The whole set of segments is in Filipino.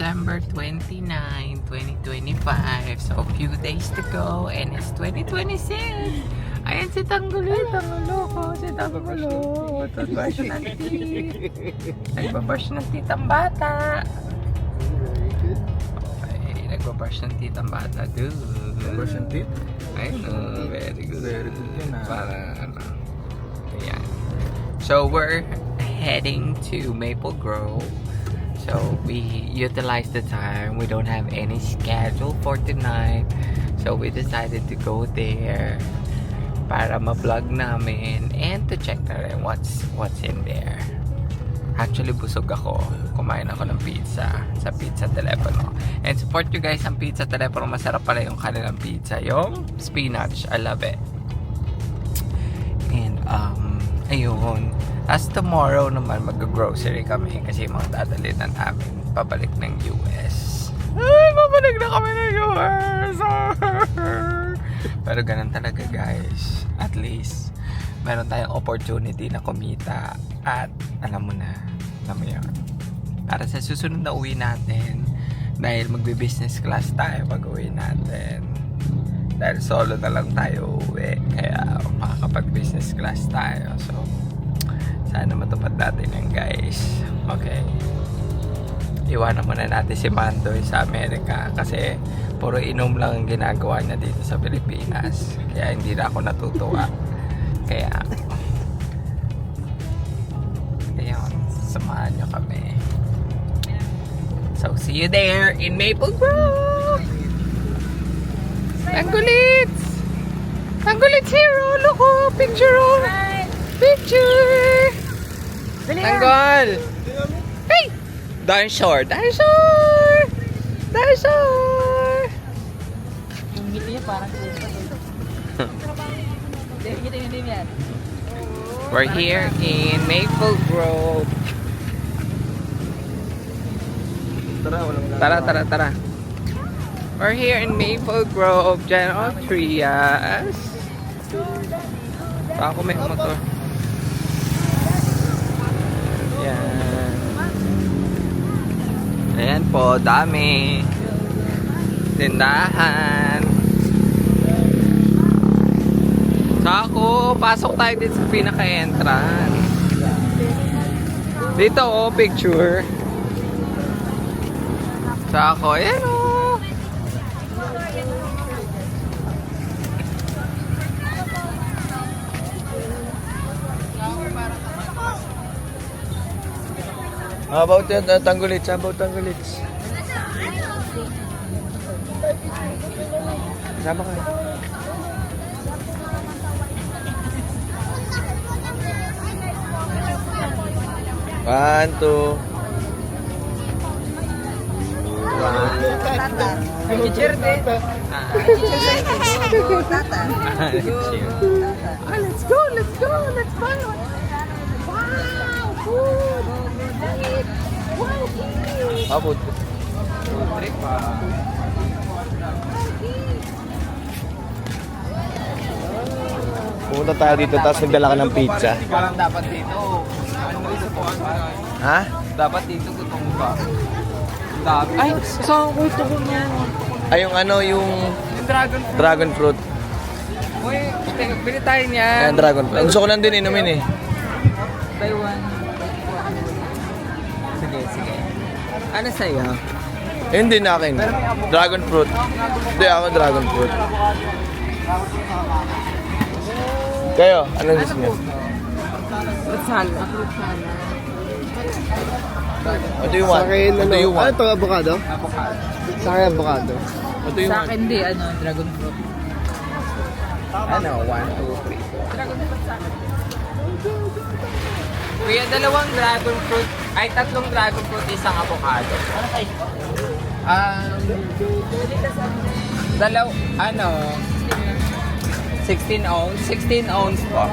December 29, 2025. So, a few days to go and it's 2026. Ayan si Tanggulit. Ang loko. Si Tanggulo. Nagbabash ng teeth. Nagbabash ng teeth ang bata. Okay. Nagbabash ng teeth ang bata. Dude. Brush and teeth? Ayun. Very good. Very good yun, ah. Para ano. Ayan. So, we're heading to Maple Grove. So we utilize the time. We don't have any schedule for tonight. So we decided to go there para ma-vlog namin and to check na rin what's in there. Actually, busog ako. Kumain ako ng pizza sa Pizza Telepono. And support you guys ang Pizza Telepono. Masarap pala yung kanilang pizza. Yung spinach. I love it. And ayun. As tomorrow naman, mag-grocery kami kasi mga dadalhin na namin pabalik ng US. Ay, pabalik na kami ng US! Pero ganun talaga guys. At least, meron tayong opportunity na kumita at alam mo yun. Para sa susunod na uwi natin, dahil magbe-business class tayo pag uwi natin. Dahil solo na lang tayo uwi, kaya makakapag-business class tayo. So, sana matupad natin yan guys. Okay. Iwanan muna natin si Mandoy sa Amerika kasi puro inom lang ang ginagawa niya dito sa Pilipinas. Kaya hindi na ako natutuwa. Kaya ayun, samahan nyo kami. So see you there in Maple Grove. Tanggulits! Tanggulits here! Oh, look oh! Picture oh! Picture! Tanggol! Hey! Dinosaur! Dinosaur! Dinosaur! Yung ngiti niya parang Ngiti yan. We're here in Maple Grove. Tara. We're here in Maple Grove, General Trias. Ako may motor. Ayan. Ayan po, dami. Tindahan. So ako, pasok tayo dito sa pinaka-entrance. Dito oh, picture. So ako, ayan oh. How about that, Tanggulits? How about Tanggulits? Sama ka. One, two. Tata. Picture din. Tata. Let's go. Let's fun. Wow, food. Wow, food. How about Trip pumunta tayo dito tapos nagdala ka ng pizza? Parang dapat dito. Ano ito po? Ha? Dapat dito gutom ka. Dami. Ay, saan ko ito kung yan? Ay, yung ano, yung Yung dragon fruit. dragon fruit. Uy, bili tayo niyan. Ayan, dragon fruit. Gusto ko lang din inumin eh. Taiwan. Sige. Ano sa'yo? Eh, hindi na akin. Dragon fruit. Hindi ako dragon fruit. Kayo, anong gusto niyo? Fruit salad. What do you want? What do you want? Ano to, avocado? Avocado. Sa akin, avocado. What do you Sa want? akin di, dragon fruit. Ano? 1, 2, 3. Dragon fruit sa akin. Kuya, dalawang dragon fruit. Ay, tatlong dragon fruit, isang avocado. Ano? 16 ounce? 16 ounce po.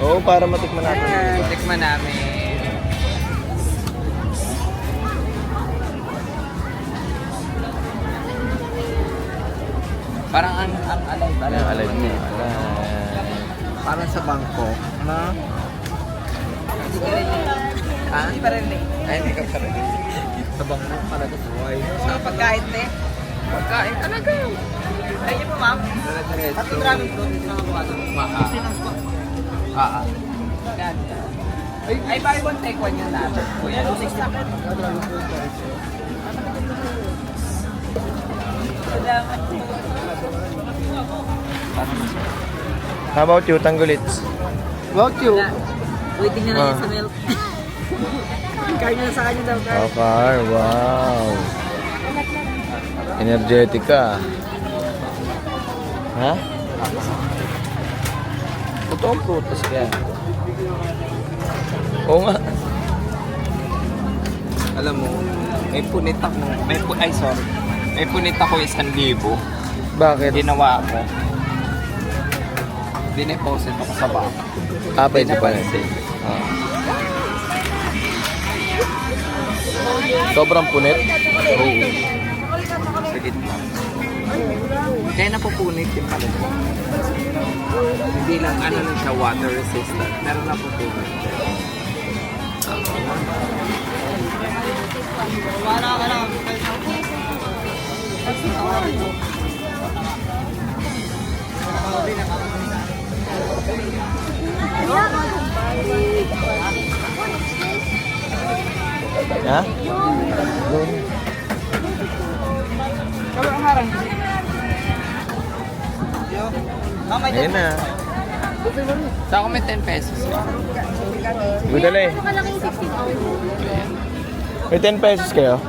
Oo, para matikman natin. Tikman namin. Parang ang alay. Parang sa bangko. Ano? Hindi ka rin. Ha? Hindi pa rin. Ay, hindi ka pa rin. Sa bangko talaga buhay. Sa pagkain, te. Pagkain talaga. Ay, yun po, ma'am. Tatlong dragon fruit. Mga buwato. Ay, buy one, take one yung natin. Kuya, 260 pa. Salamat po. How about you, Tanggulits? About you? Waiting na lang yan sa milk. Car niya na sa kanya daw, car. Oh, car. Wow. Energetic ka. Ha? Totoong prutas ka. Oo nga. Alam mo, may punit ako. May punit ako 1,000. Bakit? Ginawa ko. Dineposit ako sa baka. Ah, pwede pa rin. Ah. Sobrang punit. Oo. Sa gitna. Kaya napupunit yung pala. Hindi lang ano lang siya water resistant. Pero napupunit. Wala ka lang. Ha? Ayun na. Sa ako may 10 pesos. Budali. May 10 pesos kayo?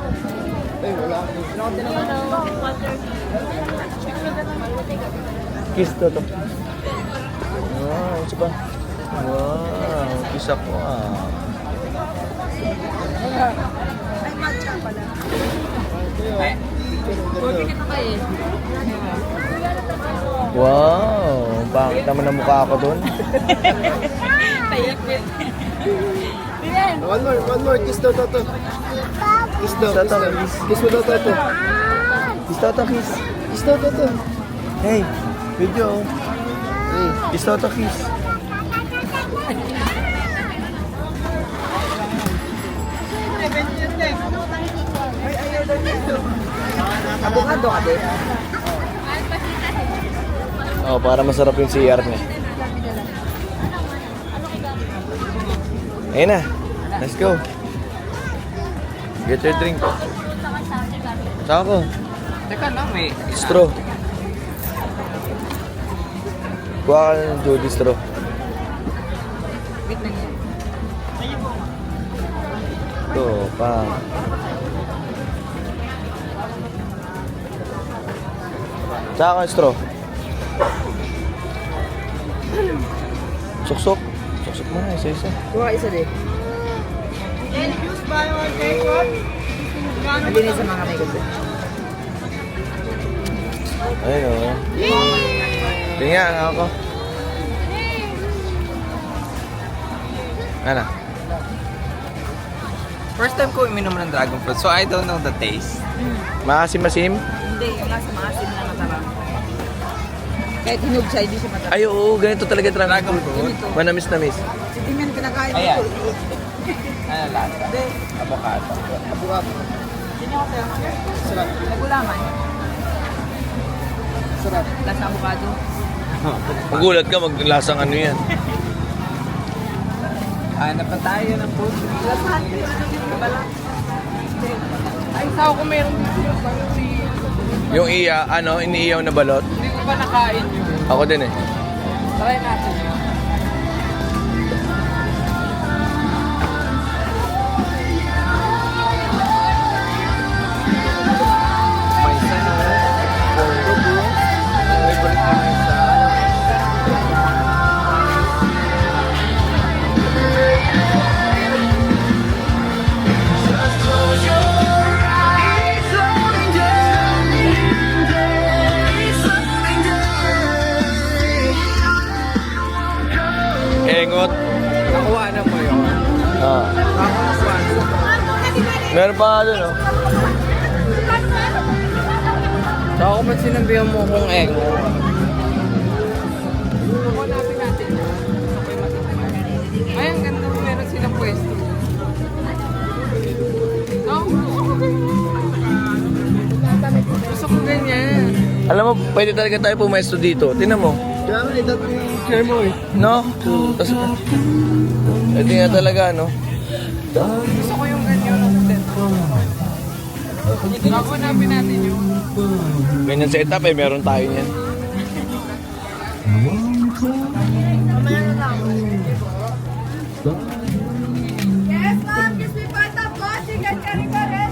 Kiss to. Wow, isa pa. Wow, kiss ako ah. Ay, matcha pala. Wow, bakit naman ang mukha ako dun? Tayipit. One more, kiss daw, Toto. Kiss daw, kiss daw. Kiss mo daw, Toto. Kiss to, kiss. Kiss daw, Toto. Hey, video. Hey, kiss to, kiss. Abogado ka din. Oh, para masarap yung CR niya. Ayun na. Let's go. Get your drink. Saka ko. Teka lang, may Straw. Kuha ka ng Judy straw. Wait lang yan. Ito, pa. Saka ka ng straw. Suksok. Suksok mo na, isa-isa. Kuha isa din. Malinis sa mga may gusto. Ayun o. Tingnan ako. Ano? first time ko uminom ng dragon fruit, so I don't know the taste. Maasim-masim? Hindi, yung nasa maasim na masarap. Kahit hinog siya, hindi siya masarap. Ay, oo, ganito talaga Dragon fruit. Ganito. Manamis-namis. Si Timen pinakain Ayan. ito. Ano lasa? Hindi. Avocado. Abogado. Sino ako tayo? Sarap. Nagulaman. Sarap. Lasa abogado. Magulat ka, maglasang ano yan. Hanap pa tayo ng food. Lasahan ko yung ano yung bala. Ay, sao ko meron dito. Yung iniiyaw na balot. Hindi ko pa nakain yun. Ako din eh. Try natin yun. May sano. Porto bro. Favorite ko na isa. Engot. Nakuha na mo yun. Ah. Nakakuha na. Meron pa nga dun, oh. So ako man sinabihan mo kung ego. Ay, ang ganda mo meron silang pwesto. No? Alam mo, pwede talaga tayo pumesto dito. Tingnan mo. Kaya nga, ito yung chair mo eh. No? Tapos, ito nga talaga, no? Gusto ko yung ganyan ng Kakunapin natin yung... Ganyan setup eh, meron tayo niyan. Yes, ma'am. Kiss me for the boss. Chicken curry pa rin.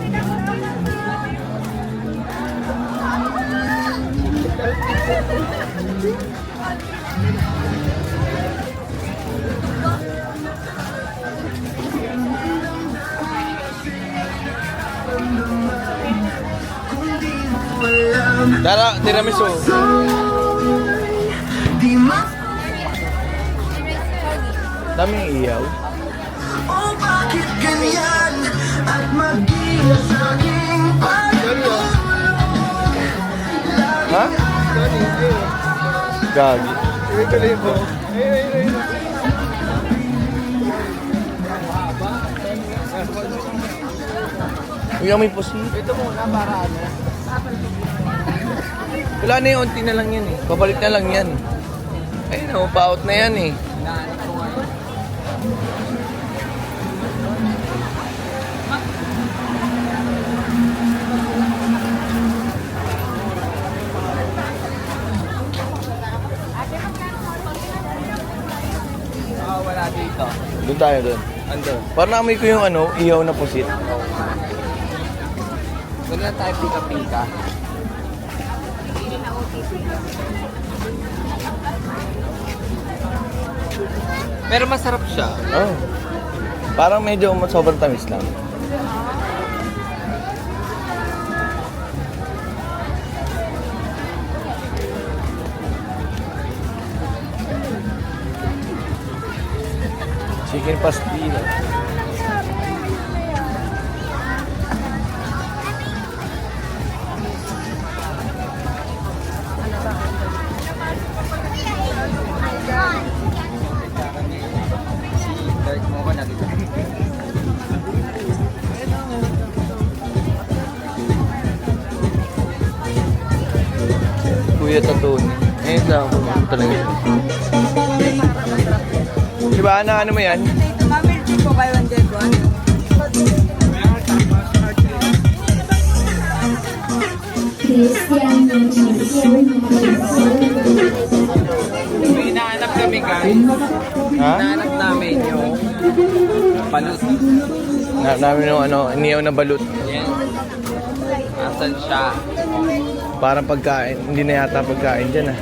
Dara, tiramisu. Daming iyaw. Ha? Gagi. Uy, may pusi. Ito muna para ano. Wala na yung unti na lang yan eh. Babalik na lang yan. Ayun o, pa-out na yan eh. Hinahanap ko ngayon. Wala dito. Doon tayo doon. Ando. Parang naamoy ko yung ano, iyaw na pusit. Doon na tayo pika-pika. Pero masarap siya. Oh. Parang medyo sobrang tamis lang. Chicken pastilla. Dark mo ko nakita. Kuya Tatoni. Eh, ako talaga. Diba, ano mo yan? Ito, ma'am. Milky po kayo ang dead one. May hinahanap kami guys. Ha? Hinahanap namin yung balut. Namin yung ano, iniyaw na balut. Yan. Asan siya? Parang pagkain. Hindi na yata pagkain dyan ah.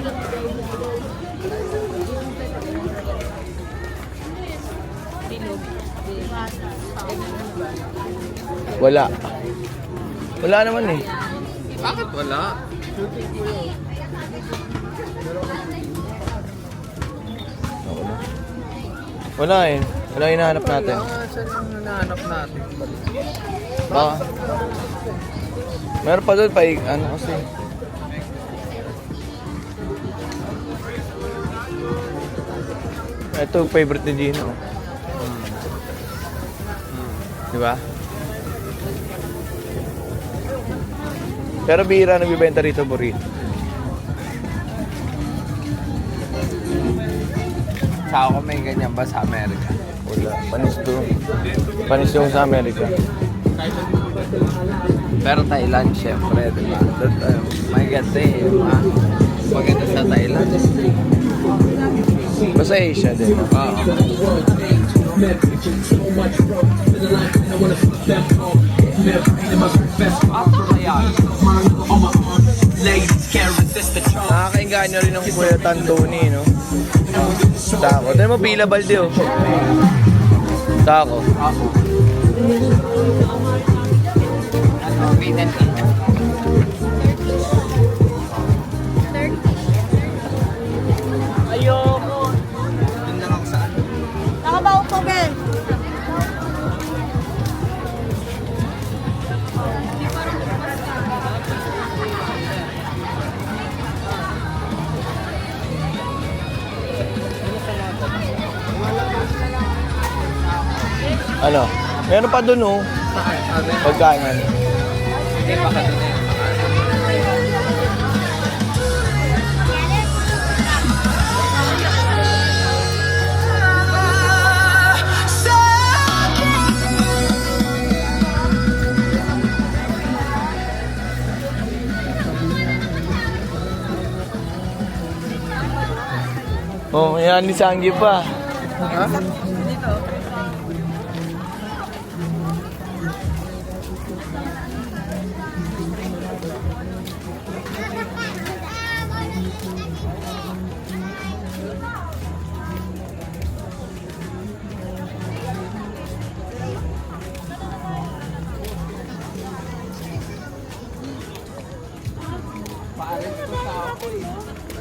Wala. Wala naman eh. Bakit wala? Wala eh. Wala yung hinahanap natin. Saan yung hinahanap natin? Baka. Meron pa doon pa ano kasi. Ito favorite ni Gino. Di ba? Pero bihira nagbibenta rito burrito. Sa ako may ganyan ba sa Amerika? Wala. Panis doon. Panis yung sa Amerika. Pero Thailand, syempre, di ba? Maganda eh. Maganda sa Thailand. Basta Asia din. Oo. Nakakainganyo rin ng Kuya Tantoni, no? Tako. Tignan mo, Pila Balde, oh. Tako. Ano, pinantin. Ayoko. Doon lang ako sa ano. Nakabaw po, Ben. Ano? Meron pa doon, oh. Pagkain. Hindi pa ka doon eh. yan ni Sanggi pa. Ha?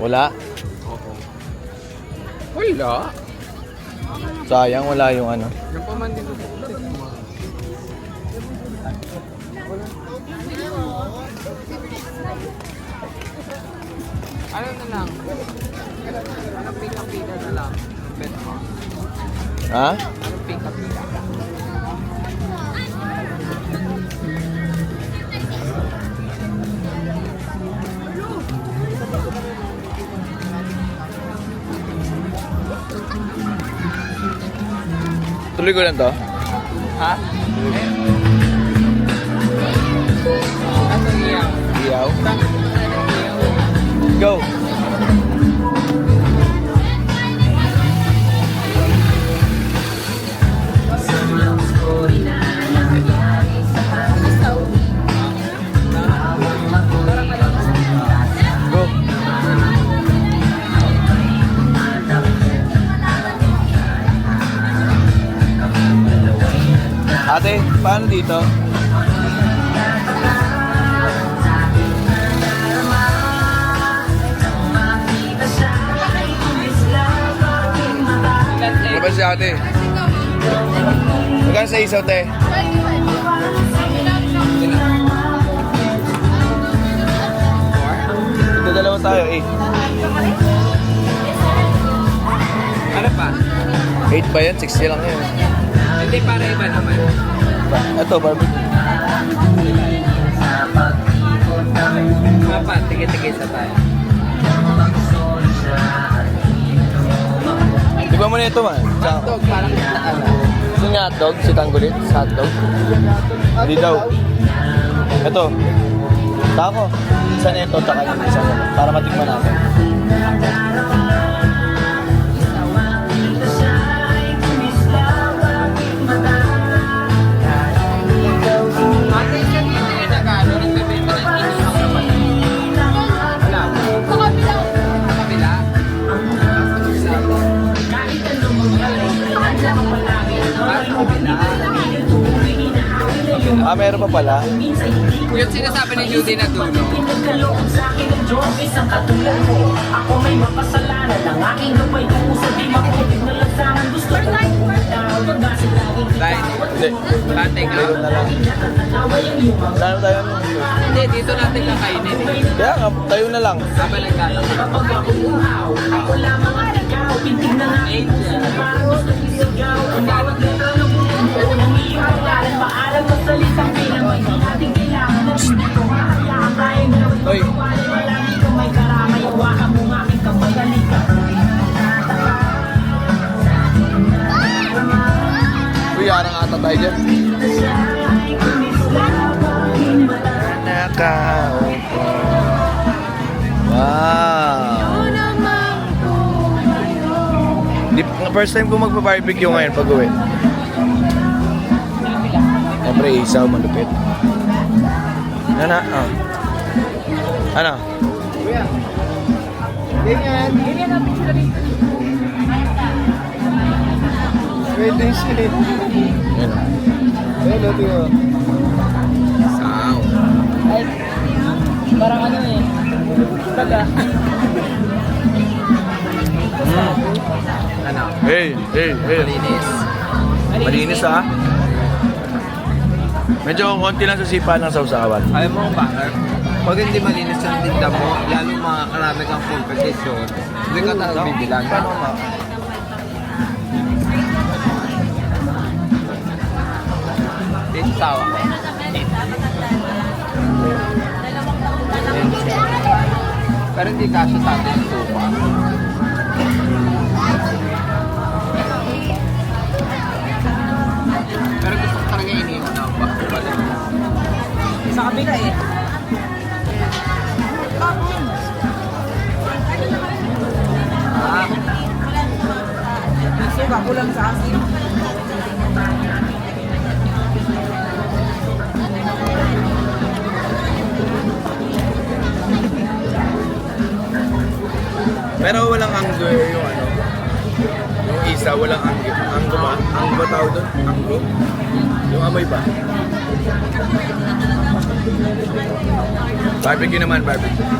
Wala. Wala. Sayang, wala yung ano. Yung pamandin ko. Ano na lang? Ano pika-pika na lang? Bet mo. Ha? Ano pika-pika? Tuloy ko lang to. Ha? Ano iyaw? Iyaw. Go. Go. Ate, paano dito? Ano ba si ate? Magkano sa isaw, te? Ito dalawa tayo, 8. Ano pa? 8 ba yan? 60 lang yun. Hindi, para iba naman. Ito, barbecue. Papa, tigil-tigil sa tayo. Di ba mo na ito, man? Hotdog, parang ano. Gusto niya hotdog? Si Tanggulit? Sa hotdog? Hindi daw. Ito. Tako. Isa na ito, taka yung isa na. Para matikman natin. Ate, isa dito yung nag-ano, nagbebenta ng inisang naman. Wala. Sa kabila. Ah, meron pa pala. Yung sinasabi ni Judy na dulo. Dahil, Hindi. bantay ka. Meron na lang. Saan tayo? Hindi, dito natin kakainin. Kaya nga, tayo na lang. Habang nagkakasama. 8. Hoy. Uy, arang ata tayo dyan. Nakaupo. Wow. First time ko magpa-barbecue ngayon pag uwi. Siyempre, isaw, malupit. Ano? Oh. Ano? Kuya. Ganyan. Pwede siya. Yan. Ayun, ito yun. Saw. Ay, parang ano eh. Baga. Ano? Hey. Malinis. Malinis ah. Medyo konti lang sa sipa ng sausawan. Alam mo kung bakit? Pag hindi malinis ang tinda mo, lalo mga karami kang competition, hindi ka talagang bibilang. Paano nga? Dito tawa ko. Pero hindi kaso sa atin yung tupa. Pero gusto ko talaga iniwan na balik. Sa kabila eh. Ah, Baka kulang sa asin. Pero walang anggo yung ano. Yung isa, walang anggo. Anggo ba? Anggo ba tawag doon? Anggo? Yung amoy ba? Barbecue naman, barbecue.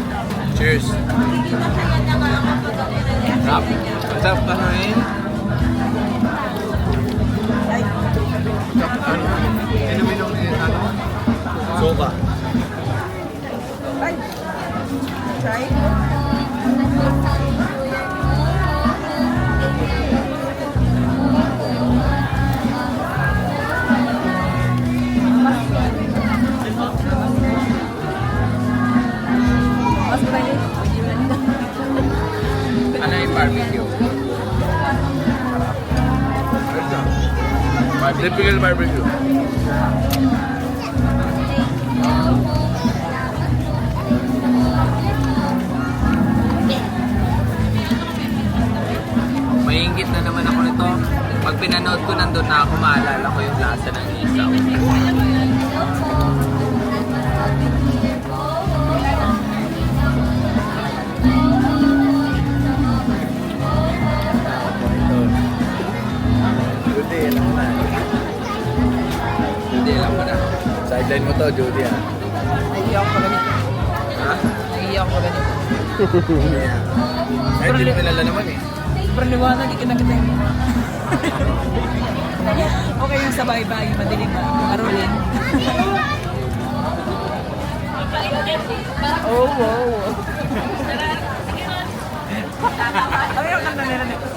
Cheers! Sarap. Sarap ka na rin. Inumin ng ano? Suka. Ay! Try. Mas pwede. Ano yung barbecue? Typical barbecue. Maingit na naman ako nito. Pag pinanood ko nandun na ako, maalala ko yung lasa ng isaw. Judy, alam mo na. Hindi, alam mo na. Sideline mo to, Judy ah. Naiiyak ko ganito. Ha? Naiiyak ko ganito. Ay, hindi mo kilala naman eh. Sobrang liwanag, ikinakita yun. Okay yung sa bahay-bahay, madilim ba? Marulin. Oh, wow. Ano yung kanta nila nito?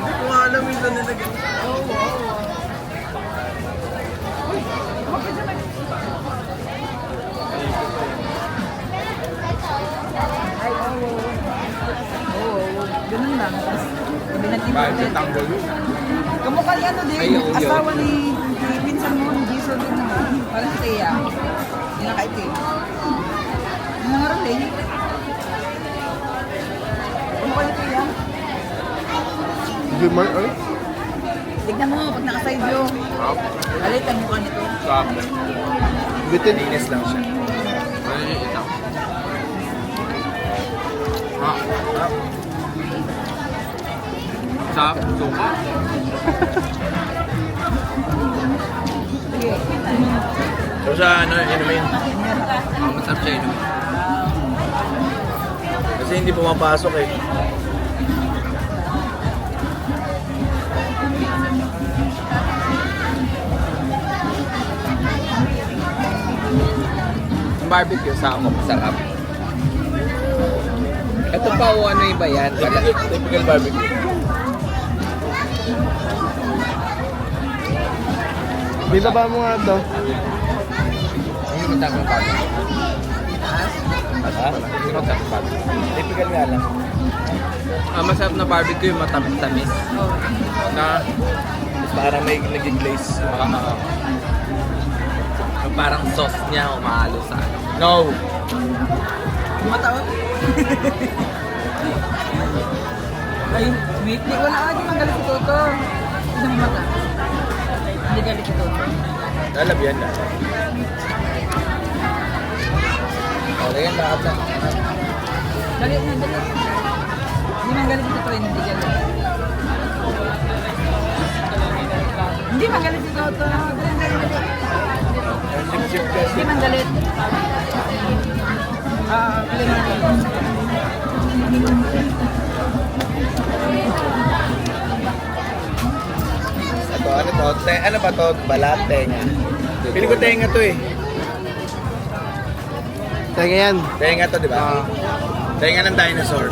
Hindi ko nga alam yung nila ganyan. Oh, wow. Ay, oh, wow. Oh, wow. Ganun lang. Tapos, sabi natin Bakit yung tanggol yun? kamukha ni ano din, Ay, yung asawa ni pinsan mo, ni Jason din naman. Parang si Thea. Hindi nakaitim. Yung nangaroon din. Kamukha ni Thea. Hindi man, ano? Tignan mo, pag naka-side view. Alit ang mukha nito. Sarap. Bitin. Linis lang siya. Ano yung isaw? Ah, sarap. Suka. Sige. So sa ano, inumin. Masarap siya yun. Kasi hindi pumapasok eh. Yung barbecue sa ako, masarap. Ito pa o ano iba yan? Typical barbecue. Binaba mo nga to. Hindi mo tapos barbecue. Ha? Hindi mo tapos barbecue. Typical nga lang. Masarap na barbecue yung matamis-tamis. Na Parang may nag-glaze. yung parang sauce niya umahalo sa ano. No! Mataon? Ay, wait. Di, wala ka, di magalit si Toto. Hindi mo mata. Hindi galit si Toto. Lalabyan na. O, lagyan lahat na. Galit na, galit. Hindi man galit si Toto, hindi galit. Hindi man galit si Toto. Galit, galit, galit. Sip-sip kasi. Hindi man galit. Galit na galit. Ito, ano to? Ano ba to? Balat, tenga. Pili ko tenga to eh. Tenga yan. Tenga to, di ba? Tenga ng dinosaur.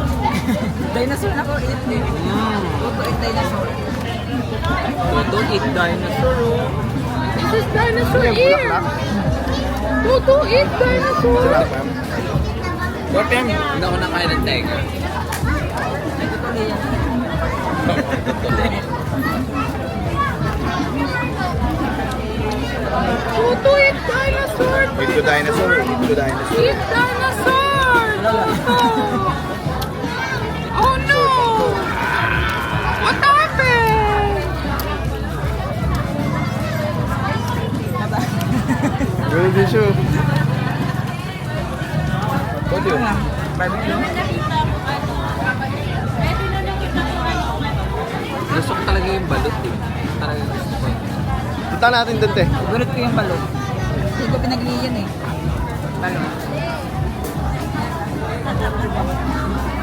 Dinosaur na ko, eat me. Toto, eat dinosaur. Toto eat dinosaur. Oh. This is dinosaur ear. Toto, eat dinosaur. Salamat, ma'am. What yan? Hindi ako nakain ng tenga. Ay, Toto, yan. Toto, eat dinosaur. Eat ko dinosaur. Eat ko dinosaur. Eat dinosaur. Toto. Oh no. What happened? tissue. What yun? Barbecue. Gusto ko talaga yung balot eh. Talaga gusto ko eh. Punta natin dun, te. Gulot ko yung balot. Hindi ko pinagliyan eh. Balot.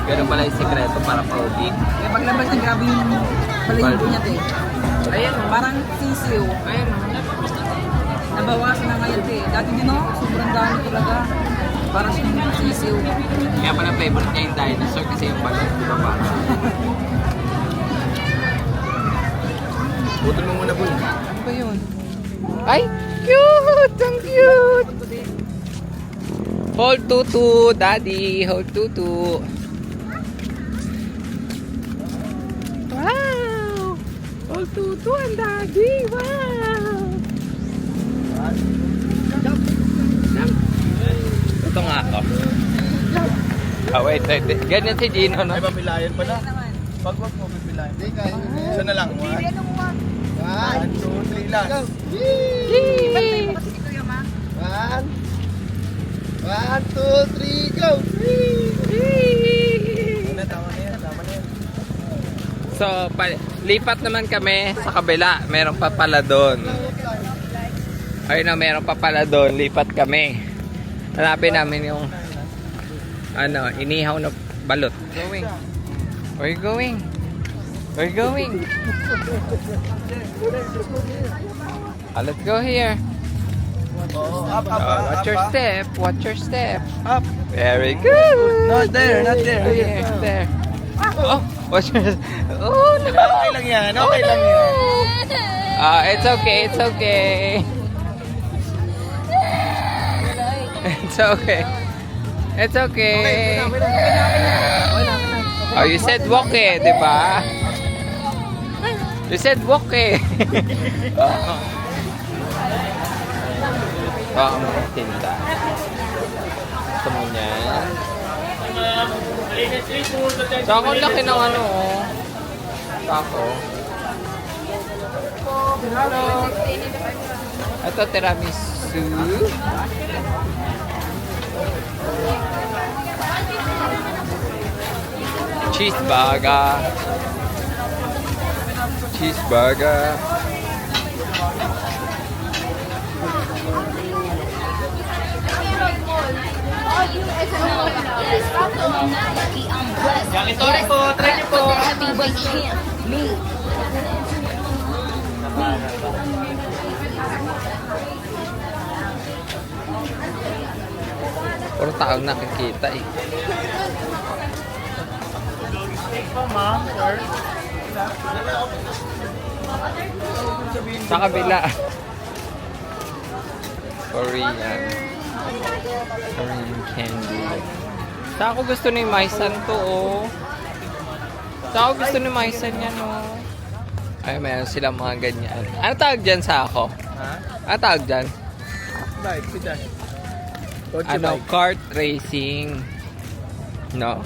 Ganun pala yung sekreto para pauwi. Kaya paglabas ng grabe yung balahibo niya te. Ayan. Parang sisiw. Ayan. Nabawasan na ngayon te. Dati din no, sobrang dami talaga. Parang sisiw. Kaya pala favorite niya yung dinosaur kasi yung balot. Di ba parang? Butol mo muna, Boy. Ano ba yun? Ay! Cute! Ang cute! Hold tutu, daddy. Hold tutu. Wow! Hold tutu ang daddy. Wow! Ito nga ako. Ah, wait. Ganyan si Gino, no? Ay, papilayan pala. Wag mo pipilayan. Hindi, kaya nyo na yan. Isa na lang. Hindi, anong one? 1, 2, 3, last. Go! Pantay mo kasi ito yung ma. 1, 2, 3, go! Tama na yan. So, lipat naman kami sa kabila. Meron pa pala doon. Ayun na, meron pa pala doon. Lipat kami. Hanapin namin yung inihaw na balot. Going. Where you going? Where you going? Let's go here. Up, Watch your up. step. Watch your step. Up. Very good. Not there, not there. Here, there. Oh, watch your Oh, no. Okay lang yan, okay lang yan. It's okay, it's okay. It's okay. It's okay. Oh, you said walk eh, di ba? You said walk eh. Ang mga tinta. Gusto mo niyan? Sako laki ng ano, oh. Sako. Ito tiramisu. Cheeseburger. Cheeseburger. Yang ito rin po, try niyo po. Heavyweight champ, me. Puro taong nakikita eh. Sa kabila. Korean candy. Sa ako gusto ni Maisan to, oh. Sa ako gusto ni Maisan yan, oh. Ay, meron silang mga ganyan. Ano tawag dyan sa ako? Ha? Ano tawag dyan? Bike, sit down. Kotse Ano, bike. kart racing. No.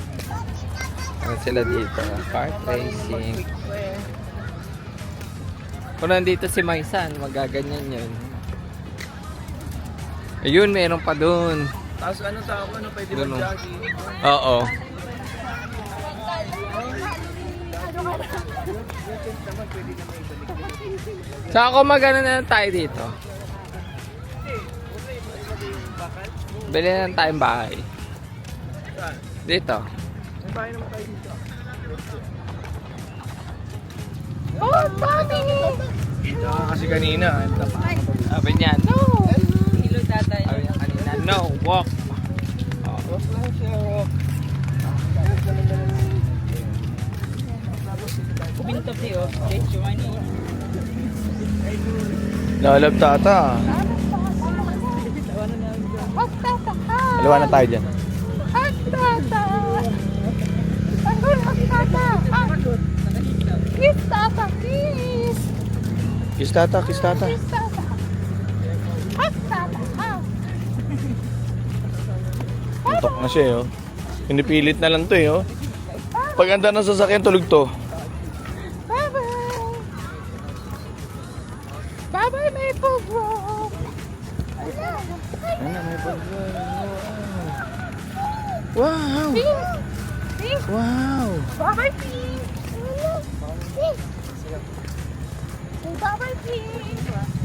Ano sila dito? Kart racing. Kung nandito si Maisan, magaganyan yun. Ayun, meron pa dun. Tapos ano tao, ano pwede Ganun. mag-jogging? Oo. Saka ako magano na lang tayo dito. Bili na lang tayong bahay. Saan? Dito. May bahay naman tayo dito. Oh, Tommy! Tsaka kasi kanina, Sabi niya, no! Hilo tatay. Sabi niya kanina, no, walk. Oh. walk lang siya, walk. Kubinto tiyo. Okay, Giovanni. Lalab tata. Dalawa na tayo dyan. Kiss tata, kiss tata. Antok na siya, oh. Pinipilit na lang to, eh, oh. Pag anda ng sasakyan, tulog to. Bye-bye, Maple Grove! Ayun na, may ballboy. Wow! Wow! Bye-bye, Pink. Say bye-bye, Pink.